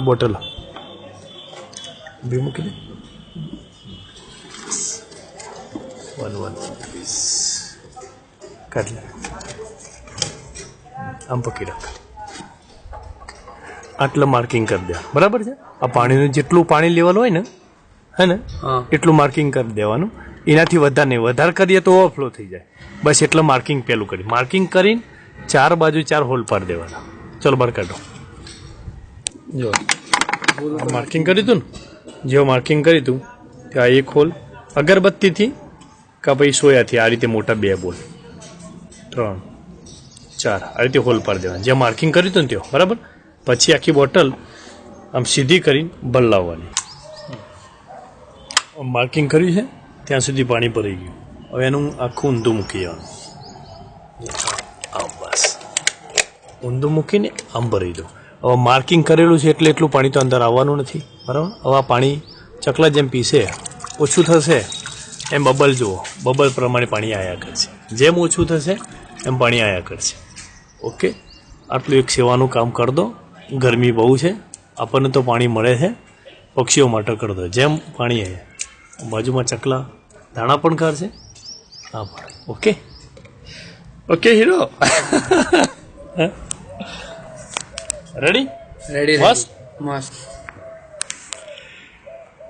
bottle બી મૂકી દે 1 piece કાઢ લે આમ પકડી રાખ આટलं માર્કિંગ કરી દે બરાબર છે આ પાણીનું જેટલું પાણી લેવલ હોય ને હે ને એટલું માર્કિંગ કરી દેવાનું એનાથી વધારે નહીં વધારે કરીએ તો ઓવરફ્લો થઈ જાય બસ એટલે માર્કિંગ પહેલું કરી માર્કિંગ કરીને 4 બાજુ 4 હોલ પાડી દેવાના ચલો બહાર કાઢો જો માર્કિંગ કર્યું હતું ને જેવું માર્કિંગ કર્યું હતું ત્યાં એક હોલ અગરબત્તીથી કાં પછી સોયાથી આ રીતે મોટા 2 બોલ 3 4 આ રીતે હોલ પાડી દેવાના જ્યાં માર્કિંગ કર્યું હતું ને ત્યાં બરાબર પછી આખી બોટલ આમ સીધી કરીને બદલાવવાની માર્કિંગ કર્યું છે ત્યાં સુધી પાણી ભરાઈ ગયું હવે એનું આખું ઊંધું મૂકી જવાનું આમ બસ ઊંધું મૂકીને આમ ભરી દો હવે માર્કિંગ કરેલું છે એટલે એટલું પાણી તો અંદર આવવાનું નથી બરાબર હવે આ પાણી ચકલા જેમ પીશે ઓછું થશે એમ બબલ જુઓ બબલ પ્રમાણે પાણી આવ્યા કરશે જેમ ઓછું થશે એમ પાણી આવ્યા કરશે ઓકે આટલું એક સેવાનું કામ કરી દો ગરમી બહુ છે આપણને તો પાણી મળે છે પક્ષીઓ માટે કરી દો જેમ પાણી આવે બાજુમાં ચકલા દાણા પણ કાઢશે હા પણ okay okay hero ready ready મસ્ત મસ્ત